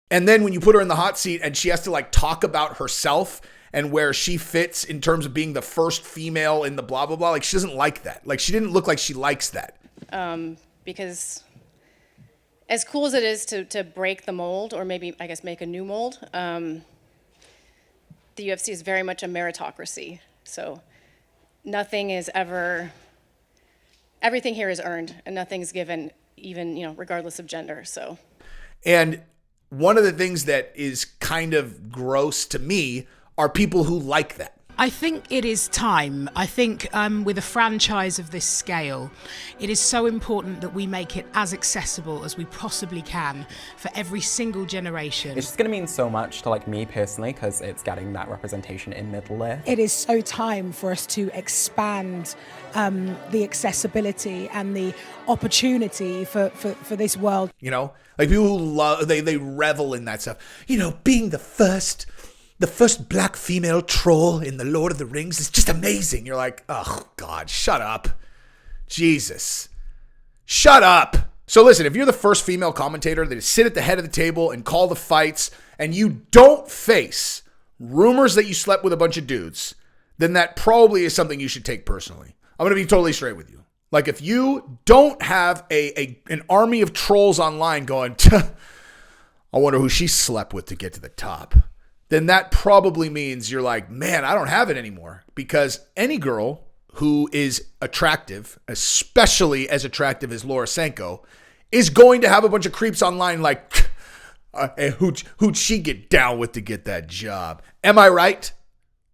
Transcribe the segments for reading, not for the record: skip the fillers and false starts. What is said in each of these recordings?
And then when you put her in the hot seat and she has to like talk about herself and where she fits in terms of being the first female in the blah, blah, blah, like she doesn't like that. Like she didn't look like she likes that. Because as cool as it is to break the mold, or maybe, I guess, make a new mold, the UFC is very much a meritocracy. So nothing is ever, everything here is earned, and nothing's given, even, regardless of gender, so. And one of the things that is kind of gross to me are people who like that. I think it is time. I think with a franchise of this scale, it is so important that we make it as accessible as we possibly can for every single generation. It's just going to mean so much to like me personally because it's getting that representation in middlelift. It is so time for us to expand the accessibility and the opportunity for this world. Like people who love, they revel in that stuff. Being the first black female troll in the Lord of the Rings is just amazing. You're like, oh God, shut up. Jesus. Shut up. So listen, if you're the first female commentator that sit at the head of the table and call the fights and you don't face rumors that you slept with a bunch of dudes, then that probably is something you should take personally. I'm going to be totally straight with you. Like if you don't have an army of trolls online going, I wonder who she slept with to get to the top, then that probably means you're like, man, I don't have it anymore. Because any girl who is attractive, especially as attractive as Laura Sanko, is going to have a bunch of creeps online like, hey, who'd she get down with to get that job? Am I right?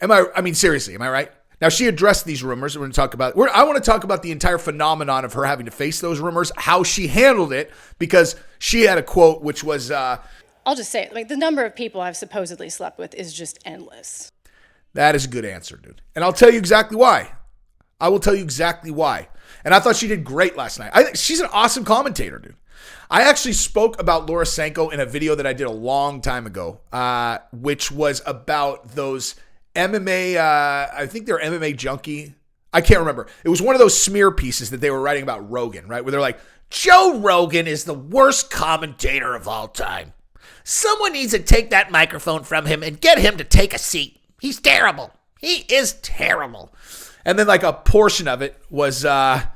I mean, seriously, am I right? Now, she addressed these rumors. We're going to talk about, I want to talk about the entire phenomenon of her having to face those rumors, how she handled it, because she had a quote which was, I'll just say it, like the number of people I've supposedly slept with is just endless. That is a good answer, dude. And I'll tell you exactly why. I will tell you exactly why. And I thought she did great last night. I think she's an awesome commentator, dude. I actually spoke about Laura Sanko in a video that I did a long time ago, which was about those MMA, I think they're MMA junkie. I can't remember. It was one of those smear pieces that they were writing about Rogan, right? Where they're like, Joe Rogan is the worst commentator of all time. Someone needs to take that microphone from him and get him to take a seat. He's terrible. He is terrible. And then like a portion of it was a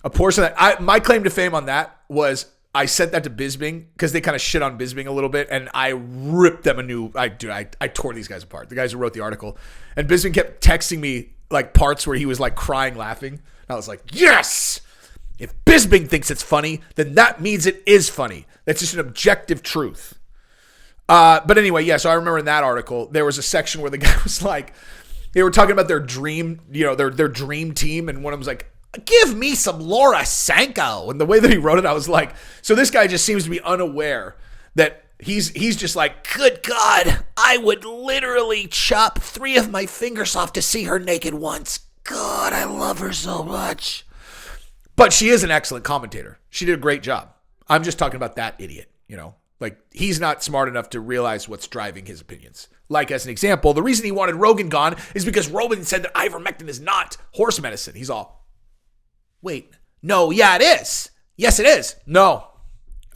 portion that my claim to fame on that was I sent that to Bisping because they kind of shit on Bisping a little bit, and I ripped them I tore these guys apart. The guys who wrote the article, and Bisping kept texting me like parts where he was like crying, laughing. And I was like, yes. If Bisping thinks it's funny, then that means it is funny. That's just an objective truth. But anyway, yeah, so I remember in that article, there was a section where the guy was like, they were talking about their dream, their dream team. And one of them was like, give me some Laura Sanko. And the way that he wrote it, I was like, so this guy just seems to be unaware that he's just like, good God, I would literally chop 3 of my fingers off to see her naked once. God, I love her so much. But she is an excellent commentator. She did a great job. I'm just talking about that idiot, Like, he's not smart enough to realize what's driving his opinions. Like, as an example, the reason he wanted Rogan gone is because Rogan said that ivermectin is not horse medicine. He's all, wait, no, yeah, it is. Yes, it is. No.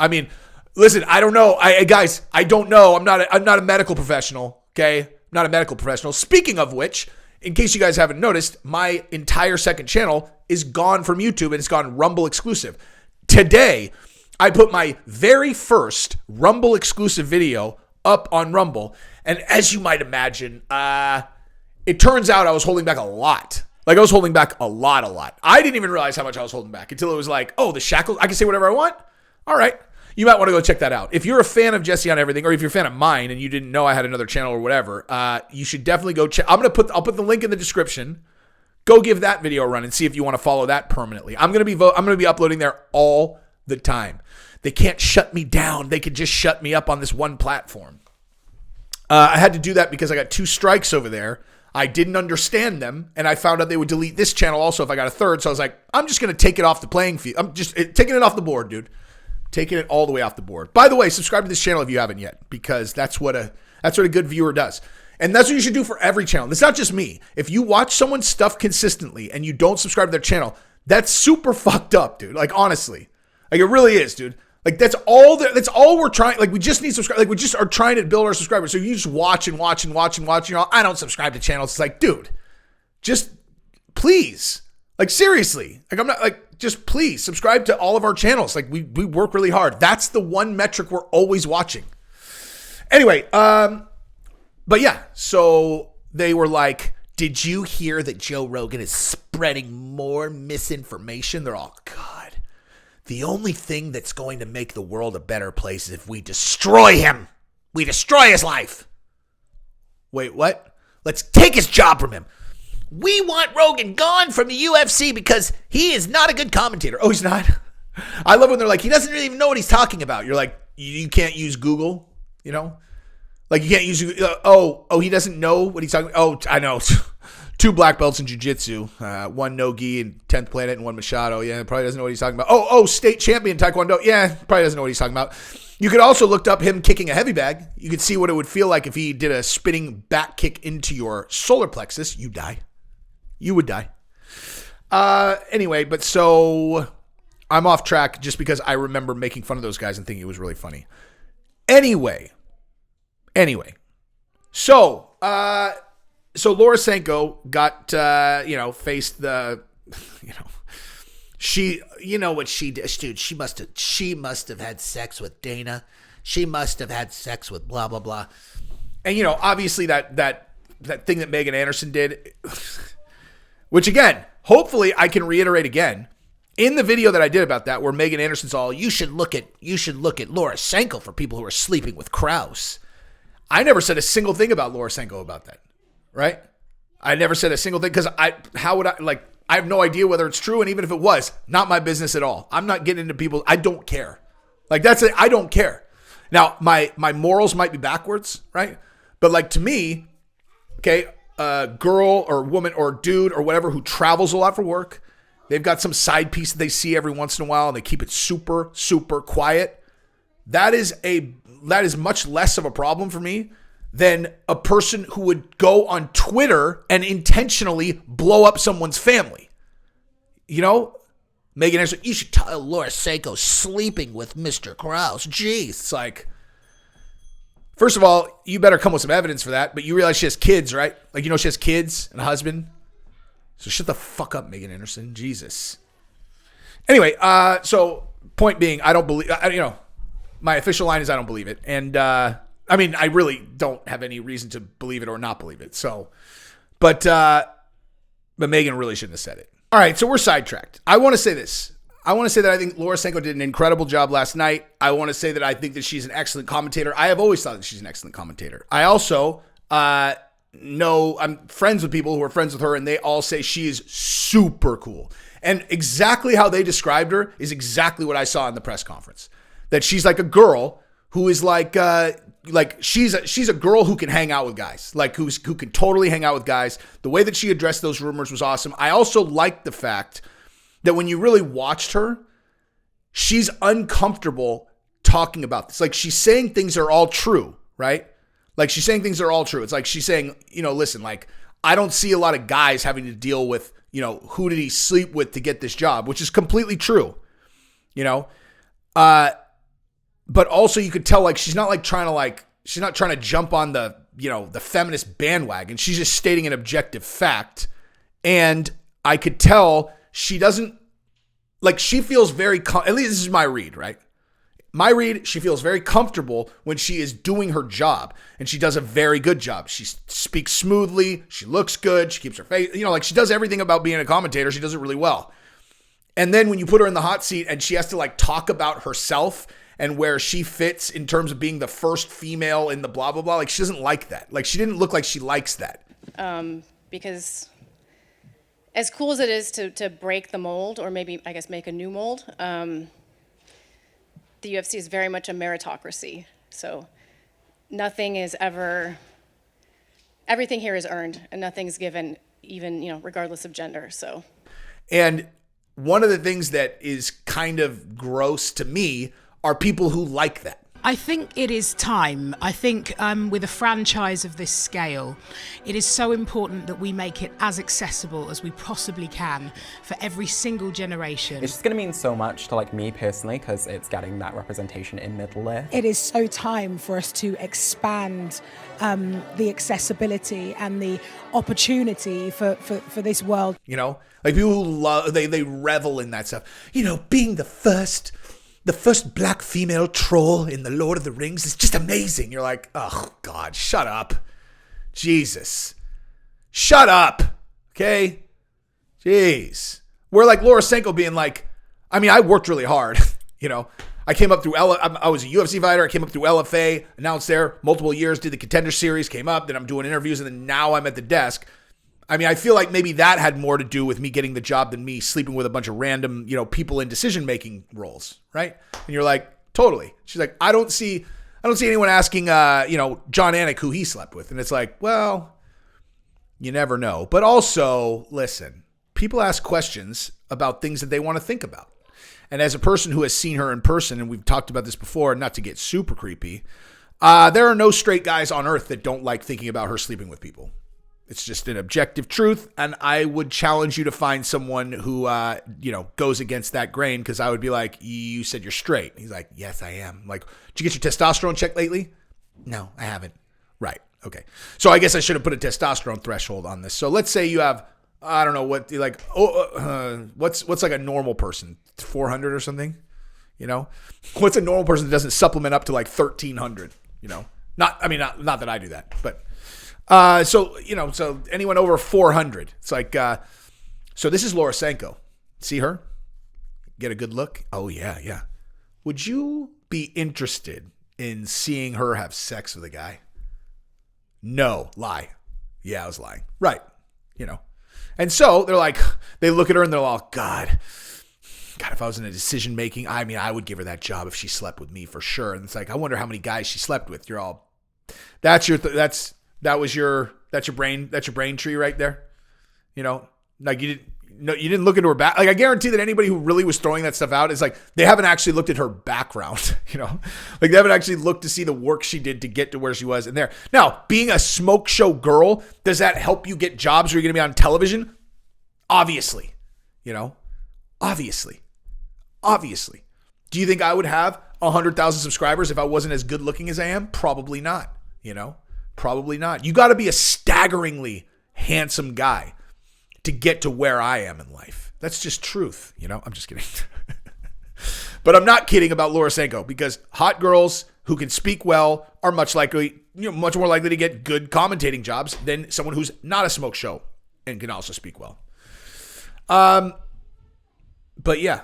I mean, listen, I don't know. Guys, I don't know. I'm not a medical professional, okay? I'm not a medical professional. Speaking of which, in case you guys haven't noticed, my entire second channel is gone from YouTube and it's gone Rumble exclusive. Today, I put my very first Rumble exclusive video up on Rumble. And as you might imagine, it turns out I was holding back a lot. Like I was holding back a lot. I didn't even realize how much I was holding back until it was like, oh, the shackles, I can say whatever I want. All right. You might want to go check that out. If you're a fan of Jesse on Everything, or if you're a fan of mine and you didn't know I had another channel or whatever, you should definitely go check. I'll put the link in the description. Go give that video a run and see if you want to follow that permanently. I'm going to be uploading there all the time. They can't shut me down. They could just shut me up on this one platform. I had to do that because I got 2 strikes over there. I didn't understand them, and I found out they would delete this channel also if I got a 3rd. So I was like, I'm just going to take it off the playing field. I'm just taking it off the board, dude. Taking it all the way off the board. By the way, subscribe to this channel if you haven't yet, because that's what a good viewer does. And that's what you should do for every channel. It's not just me. If you watch someone's stuff consistently and you don't subscribe to their channel, that's super fucked up, dude. Like, honestly. Like, it really is, dude. Like that's all we're trying. Like we just need subscribe. Like we just are trying to build our subscribers. So you just watch and watch and watch and watch. I don't subscribe to channels. It's like, dude, just please, like seriously, like I'm not like, just please subscribe to all of our channels. Like we work really hard. That's the one metric we're always watching. Anyway, but yeah, so they were like, did you hear that Joe Rogan is spreading more misinformation? They're all, God, the only thing that's going to make the world a better place is if we destroy him. We destroy his life. Wait, what? Let's take his job from him. We want Rogan gone from the UFC because he is not a good commentator. Oh, he's not? I love when they're like, he doesn't really even know what he's talking about. You're like, you can't use Google, you know? Like you can't use, he doesn't know what he's talking about. Oh, I know. 2 black belts in jiu-jitsu, 1 no-gi in 10th Planet and 1 Machado. Yeah, probably doesn't know what he's talking about. State champion Taekwondo. Yeah, probably doesn't know what he's talking about. You could also look up him kicking a heavy bag. You could see what it would feel like if he did a spinning back kick into your solar plexus. You die. You would die. Anyway, but so I'm off track just because I remember making fun of those guys and thinking it was really funny. Anyway, so Laura Sanko got, faced the, she, what she did, dude, she must have had sex with Dana. She must have had sex with blah, blah, blah. And, obviously that thing that Megan Anderson did, which again, hopefully I can reiterate again in the video that I did about that, where Megan Anderson's all, you should look at Laura Sanko for people who are sleeping with Krause. I never said a single thing about Laura Sanko about that, right? I never said a single thing because I have no idea whether it's true, and even if it was, not my business at all. I'm not getting into people. I don't care. Like that's it. I don't care. Now my morals might be backwards, right? But like to me, okay, a girl or woman or dude or whatever who travels a lot for work, they've got some side piece that they see every once in a while and they keep it super, super quiet. That is much less of a problem for me than a person who would go on Twitter and intentionally blow up someone's family. Megan Anderson, you should tell Laura Sanko sleeping with Mr. Krause. Jeez, it's like, first of all, you better come with some evidence for that, but you realize she has kids, right? Like, she has kids and a husband. So shut the fuck up, Megan Anderson. Jesus. Anyway, so point being, I don't believe, my official line is I don't believe it. And, I really don't have any reason to believe it or not believe it. So, but Megan really shouldn't have said it. All right, so we're sidetracked. I want to say this. I want to say that I think Laura Sanko did an incredible job last night. I want to say that I think that she's an excellent commentator. I have always thought that she's an excellent commentator. I also know I'm friends with people who are friends with her, and they all say she is super cool. And exactly how they described her is exactly what I saw in the press conference. That she's like a girl who is like she's a girl who can hang out with guys, like who can totally hang out with guys. The way that she addressed those rumors was awesome. I also liked the fact that when you really watched her, she's uncomfortable talking about this. Like she's saying things are all true, right? Like she's saying things are all true. It's like she's saying, listen, like I don't see a lot of guys having to deal with, who did he sleep with to get this job, which is completely true, but also you could tell like she's not trying to jump on the feminist bandwagon. She's just stating an objective fact. And I could tell she doesn't she feels very, at least this is my read, right? My read, she feels very comfortable when she is doing her job, and she does a very good job. She speaks smoothly. She looks good. She keeps her face, she does everything about being a commentator. She does it really well. And then when you put her in the hot seat and she has to talk about herself and where she fits in terms of being the first female in the blah, blah, blah. She doesn't like that. She didn't look like she likes that. Because as cool as it is to break the mold, or maybe, I guess, make a new mold, the UFC is very much a meritocracy. So everything here is earned and nothing's given, even, regardless of gender. So. And one of the things that is kind of gross to me are people who like that. I think it is time. I think with a franchise of this scale, it is so important that we make it as accessible as we possibly can for every single generation. It's just going to mean so much to like me personally because it's getting that representation in middle ear. It is so time for us to expand the accessibility and the opportunity for this world. You know, like people who love, they revel in that stuff. You know, being the first black female troll in the Lord of the Rings is just amazing. You're like, oh God, shut up. Jesus. Shut up. Okay? Jeez. We're like Laura Sanko being like, I mean, I worked really hard. You know, I came up through, I was a UFC fighter. I came up through LFA, announced there multiple years, did the Contender Series, came up, then I'm doing interviews, and then now I'm at the desk. I mean, I feel like maybe that had more to do with me getting the job than me sleeping with a bunch of random, you know, people in decision-making roles, right? And you're like, totally. She's like, I don't see anyone asking, you know, John Anik who he slept with. And it's like, well, you never know. But also, listen, people ask questions about things that they want to think about. And as a person who has seen her in person, and we've talked about this before, not to get super creepy, there are no straight guys on earth that don't like thinking about her sleeping with people. It's just an objective truth, and I would challenge you to find someone who, you know, goes against that grain, because I would be like, you said you're straight. He's like, yes, I am. Like, did you get your testosterone checked lately? No, I haven't. Right. Okay. So I guess I should have put a testosterone threshold on this. So let's say you have, I don't know what, like, what's like a normal person? 400 or something? You know? What's a normal person that doesn't supplement up to like 1,300? You know? Not that I do that, but... So, you know, so anyone over 400, it's like, so this is Laura Sanko. See her? Get a good look? Oh, yeah. Would you be interested in seeing her have sex with a guy? No. Lie. Yeah, I was lying. Right. You know. And so they're like, they look at her and they're all, God, if I was in a decision making, I mean, I would give her that job if she slept with me for sure. And it's like, I wonder how many guys she slept with. You're all, that's your brain tree right there. You know, like you didn't look into her back. Like I guarantee that anybody who really was throwing that stuff out is like, they haven't actually looked at her background, you know, like they haven't actually looked to see the work she did to get to where she was in there. Now, being a smoke show girl, does that help you get jobs where you're going to be on television? Obviously, you know, obviously. Do you think I would have 100,000 subscribers if I wasn't as good looking as I am? Probably not, you know. Probably not. You got to be a staggeringly handsome guy to get to where I am in life. That's just truth. You know, I'm just kidding. But I'm not kidding about Laura Sanko, because hot girls who can speak well are much more likely to get good commentating jobs than someone who's not a smoke show and can also speak well. But yeah,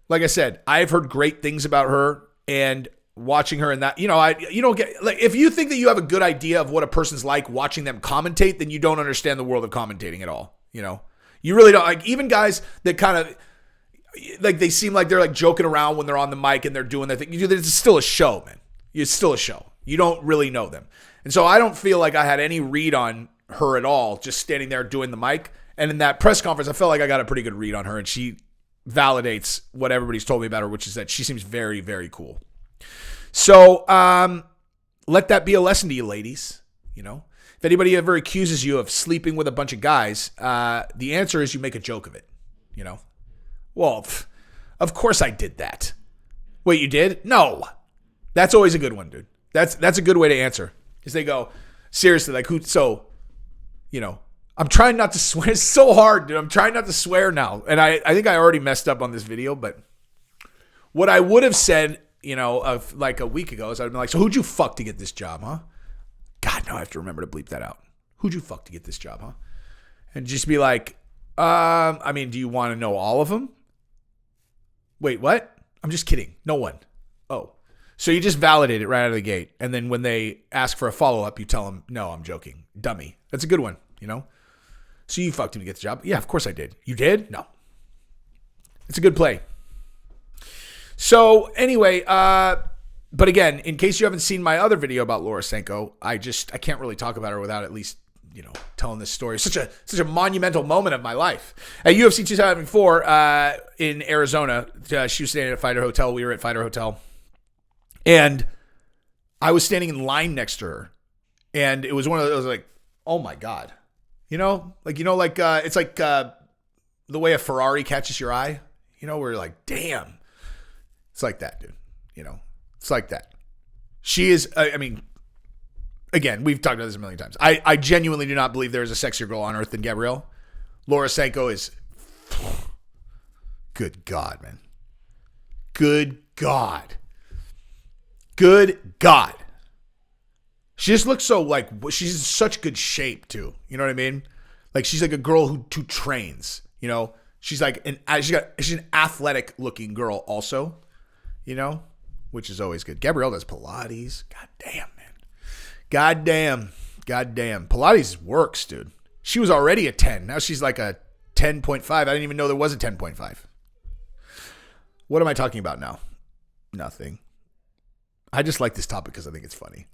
like I said, I've heard great things about her, and watching her in that, you know, you don't get, like, if you think that you have a good idea of what a person's like watching them commentate, then you don't understand the world of commentating at all. You know, you really don't. Like, even guys that kind of, like, they seem like they're like joking around when they're on the mic and they're doing their thing. It's still a show, man. It's still a show. You don't really know them. And so I don't feel like I had any read on her at all, just standing there doing the mic. And in that press conference, I felt like I got a pretty good read on her, and she validates what everybody's told me about her, which is that she seems very, very cool. So let that be a lesson to you, ladies. You know, if anybody ever accuses you of sleeping with a bunch of guys, the answer is you make a joke of it. You know, well, of course I did that. Wait, you did? No. That's always a good one, dude. That's a good way to answer, because they go, seriously, like, who? So, you know, I'm trying not to swear. It's so hard, dude. I'm trying not to swear now, and I think I already messed up on this video, but what I would have said, you know, of like a week ago, is I'd been like, so who'd you fuck to get this job, huh? God, now I have to remember to bleep that out. Who'd you fuck to get this job, huh? And just be like, I mean, do you want to know all of them? Wait, what? I'm just kidding. No one. Oh. So you just validate it right out of the gate. And then when they ask for a follow-up, you tell them, no, I'm joking. Dummy. That's a good one, you know? So you fucked him to get the job? Yeah, of course I did. You did? No. It's a good play. So anyway, but again, in case you haven't seen my other video about Laura Sanko, I can't really talk about her without at least, you know, telling this story. Such a monumental moment of my life. At UFC 2004 in Arizona, she was staying at Fighter Hotel. We were at Fighter Hotel. And I was standing in line next to her, and it was one of those like, oh my God. It's like the way a Ferrari catches your eye, where you're like, damn. It's like that, dude. It's like that. She is, again, we've talked about this a million times. I genuinely do not believe there is a sexier girl on earth than Gabrielle. Laura Sanko is, good God, man. Good God. Good God. She just looks so like, she's in such good shape too. You know what I mean? Like she's like a girl who trains, She's like she's an athletic looking girl also, which is always good. Gabrielle does Pilates. God damn, man. God damn. Pilates works, dude. She was already a 10. Now she's like a 10.5. I didn't even know there was a 10.5. What am I talking about now? Nothing. I just like this topic because I think it's funny.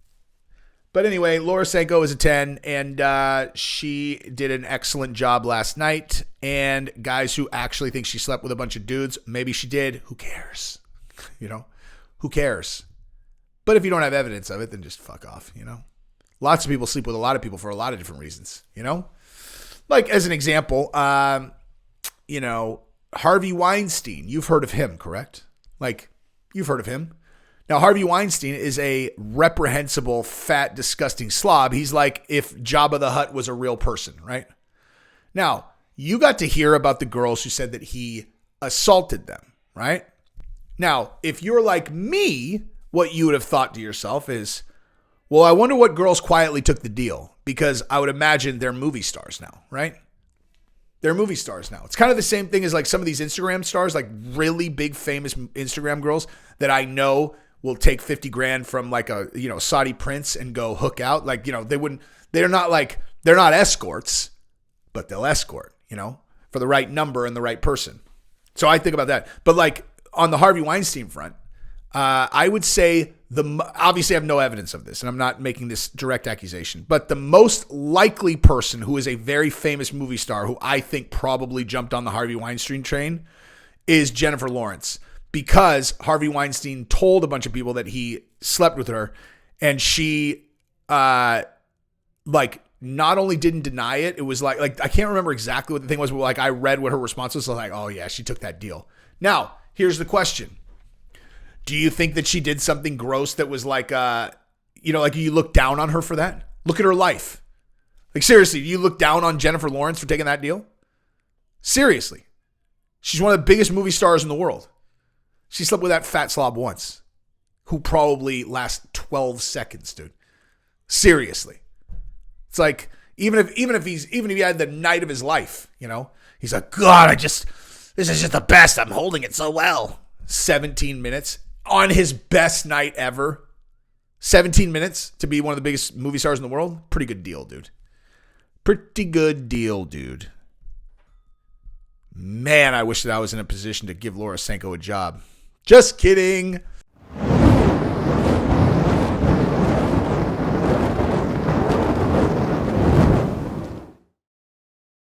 But anyway, Laura Sanko is a 10, and she did an excellent job last night. And guys who actually think she slept with a bunch of dudes, maybe she did. Who cares? Who cares? But if you don't have evidence of it, then just fuck off, Lots of people sleep with a lot of people for a lot of different reasons, Like, as an example, Harvey Weinstein. You've heard of him, correct? Like, you've heard of him. Now, Harvey Weinstein is a reprehensible, fat, disgusting slob. He's like if Jabba the Hutt was a real person, right? Now, you got to hear about the girls who said that he assaulted them, right? Now, if you're like me, what you would have thought to yourself is, well, I wonder what girls quietly took the deal, because I would imagine they're movie stars now, right? They're movie stars now. It's kind of the same thing as like some of these Instagram stars, like really big famous Instagram girls that I know will take 50 grand from like a, Saudi prince and go hook out. Like, they're not escorts, but they'll escort, for the right number and the right person. So I think about that. But like on the Harvey Weinstein front, I would say obviously I have no evidence of this and I'm not making this direct accusation, but the most likely person who is a very famous movie star who I think probably jumped on the Harvey Weinstein train is Jennifer Lawrence. Because Harvey Weinstein told a bunch of people that he slept with her, and she, not only didn't deny it, it was like I can't remember exactly what the thing was, but like I read what her response was. So like, oh yeah, she took that deal. Now, here's the question: do you think that she did something gross that was like, like you look down on her for that? Look at her life. Like seriously, do you look down on Jennifer Lawrence for taking that deal? Seriously, she's one of the biggest movie stars in the world. She slept with that fat slob once, who probably lasts 12 seconds, dude. Seriously. It's like, even if he had the night of his life, he's like, God, this is just the best. I'm holding it so well. 17 minutes on his best night ever. 17 minutes to be one of the biggest movie stars in the world. Pretty good deal, dude. Pretty good deal, dude. Man, I wish that I was in a position to give Laura Sanko a job. Just kidding.